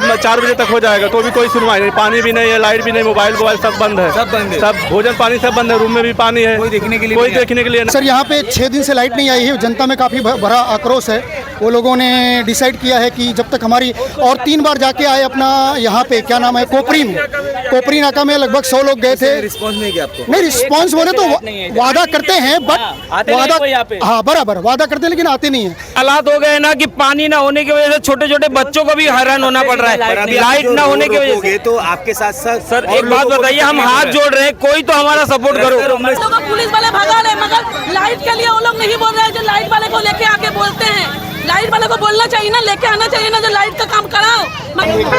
अब 4 बजे तक हो जाएगा तो भी कोई सुनवाई नहीं। पानी भी नहीं है, लाइट भी नहीं, मोबाइल सब बंद है, सब भोजन पानी सब बंद है। रूम में भी पानी है, कोई देखने के लिए सर यहाँ पे 6 दिन से लाइट नहीं आई है। जनता में काफ़ी बड़ा आक्रोश है। वो लोगों ने डिसाइड किया है कि जब तक हमारी, और 3 बार जाके आए अपना यहाँ पे क्या नाम है, कोपरी नाका में लगभग 100 लोग गए थे। रिस्पॉन्स नहीं किया आपको? नहीं, रिस्पॉन्स बोले तो वादा करते हैं, बट वादा, हाँ बराबर वादा करते हैं लेकिन आते नहीं है। हालात हो गए ना कि पानी ना होने की वजह से छोटे छोटे बच्चों को भी हैरान होना पड़ रहा है। लाइट ना होने की वजह से तो आपके साथ साथ सर एक बात बताइए, हम हाथ जोड़ रहे हैं, कोई तो हमारा सपोर्ट करो। पुलिस वाले भगा रहे, मगर लाइट के लिए वो लोग नहीं बोल रहे हैं। जो लाइट वाले को लेके आके बोलते हैं, लाईट वाले को बोलना चाहिए ना, लेके आना चाहिए ना, जो लाईट का काम कराओ।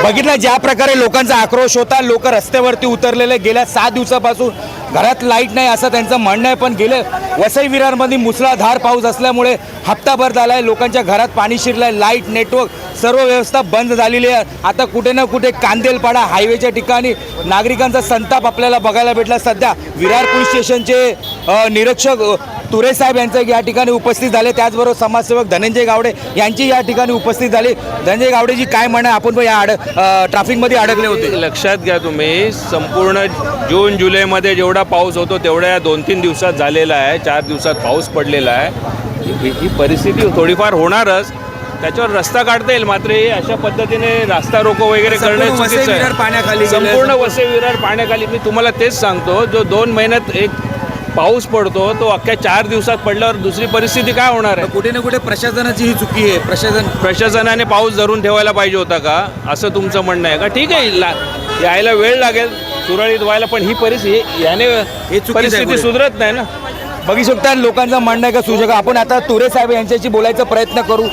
बघितलं ज्या प्रकारे लोकांचा आक्रोश होता, लोक रस्त्यावरती उतरलेले। गेल्या 7 दिवसापासून घरात लाईट नाही असं त्यांचं म्हणणं आहे, पण गेले वसई विरारमध्ये मुसळधार पाऊस असल्यामुळे हप्ताभर झालाय, लोकांच्या घरात पाणी शिरलंय, लाईट नेटवर्क सर्व व्यवस्था बंद झालेली आहे। आता कुठे ना कुठे कांदेलपाडा हायवेच्या ठिकाणी नागरिकांचा संताप आपल्याला बघायला भेटला। सध्या विरार पोलीस स्टेशनचे निरीक्षक तुरे साहेब यांचे या ठिकाणी उपस्थित झाले, त्याचबरोबर समाजसेवक धनंजय गावडे यांची या ठिकाणी उपस्थित झाली। धनंजय गावडेजी काय म्हणणं, आपण या ट्रॅफिकमध्ये अडकले होते? लक्षात घ्या तुम्ही, संपूर्ण जून जुलैमध्ये जेवढा पाऊस होतो तेवढ्या 2-3 दिवसात झालेला आहे, 4 दिवसात पाऊस पडलेला आहे। ही परिस्थिती थोडीफार होणारच, त्याच्यावर रस्ता काढता येईल, मात्र हे अशा पद्धतीने रास्ता रोको वगैरे करणे चुकीचं आहे। पाण्याखाली संपूर्ण वसई विरार पाण्याखाली। मी तुम्हाला तेच सांगतो, जो 2 महिन्यात एक पाऊस पडतो तो अख्ख्या 4 दिवसात पडल्यावर दुसरी परिस्थिती काय होणार आहे? कुठे ना कुठे प्रशासनाची ही चुकी आहे। प्रशासनाने पाऊस धरून ठेवायला पाहिजे होता का, असं तुमचं म्हणणं आहे का? ठीक आहे, यायला वेळ लागेल सुरळीत व्हायला, पण ही परिस्थिती सुधरत नाही ना। बघू शकता लोकांचं म्हणणं आहे का सुजग। आपण आता तुरे साहेब यांच्याशी बोलायचा प्रयत्न करू।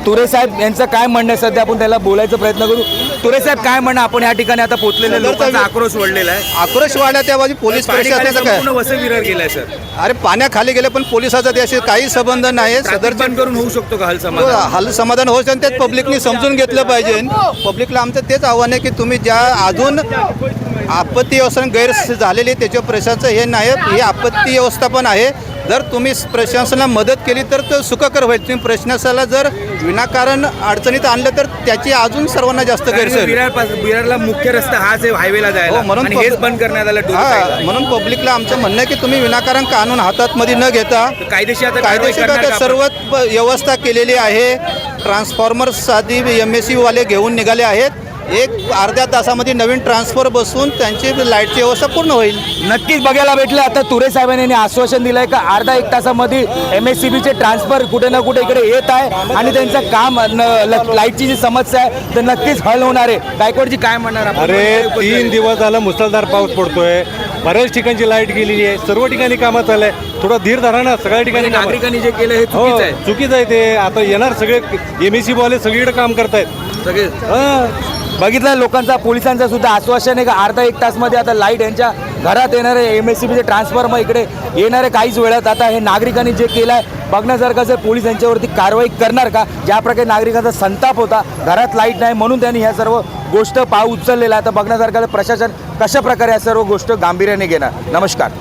तुरे साहेब यांचं काय म्हणणं आहे, सध्या आपण त्याला बोलायचा प्रयत्न करू। तुरे साहेब काय म्हणणं, आपण या ठिकाणी आता पोहोचलेले, लोकांचा आक्रोश वाढलेला आहे। आक्रोश वाढला त्याबाजू पोलीस प्रशासनाचं काय, पूर्ण वसई विरार गेलाय सर। अरे पाण्याखाली गेले, पण पोलिसाचा त्याशी काही संबंध नाही। सदर्शन करून होऊ शकतो का हल समाधान? हल समाधान होऊ शकते, तेच पब्लिकनी समजून घेतलं पाहिजे। पब्लिकला आमचं तेच आव्हान आहे की तुम्ही ज्या अजून आपत्ती व्यवस्था गैर झालेली त्याच्या प्रशासन हे नाही, ही आपत्ती व्यवस्थापन आहे। जर तुम्ही प्रशासनाला मदत केली तर तो सुखकर होईल। तुम्ही प्रशासनाला जर विनाकारण अडचणीत आणलं तर त्याची अजून सर्वांना जास्त गैरसोय। विरारला मुख्य रस्ता हाच आहे हायवेला जायला, म्हणून हेच बंद करण्यात आलं। म्हणून पब्लिकला आमचं म्हणणं आहे की तुम्ही विनाकारण कानून हातात मध्ये न घेता कायदेशीर सर्व व्यवस्था केलेली आहे। ट्रान्सफॉर्मर्स आधी MSC वाले घेऊन निघाले आहेत। एक अर्ध्या तासामध्ये नवीन ट्रान्सफर बसून त्यांची लाईटची व्यवस्था पूर्ण होईल। नक्कीच बघायला भेटलं। आता तुरे साहेबांनी आश्वासन दिलंय का अर्धा 1 तासामध्ये MSCBचे ट्रान्सफर कुठे ना कुठे इकडे येत आहे आणि त्यांचं काम लाईटची जी समस्या आहे तर नक्कीच हल होणार आहे। गायकवाडजी काय म्हणणार? अरे 3 दिवस झाला मुसळधार पाऊस पडतोय, बऱ्याच ठिकाणची लाईट गेलेली आहे, सर्व ठिकाणी कामात चाललंय। थोडा धीर धरा ना, सगळ्या ठिकाणी नागरिकांनी जे केलं हे चुकीचं आहे। चुकीचं आहे ते। आता येणार सगळे MSC वाले सगळीकडे काम करतायत सगळे। बघितलं लोकांचा, पोलिसांचा सुद्धा आश्वासन आहे का अर्धा 1 तासमध्ये आता लाईट यांच्या घरात येणारे MSCBचे ट्रान्सफर मग इकडे येणारे काहीच वेळात। आता हे नागरिकांनी जे केलं आहे बघण्यासारखं, जर पोलीस यांच्यावरती कारवाई करणार का? ज्या प्रकारे नागरिकांचा संताप होता, घरात लाईट नाही म्हणून त्यांनी ह्या सर्व गोष्ट उचललेला आहे। आता बघण्यासारखं प्रशासन कशा प्रकारे या सर्व गोष्ट गांभीर्याने घेणार। नमस्कार।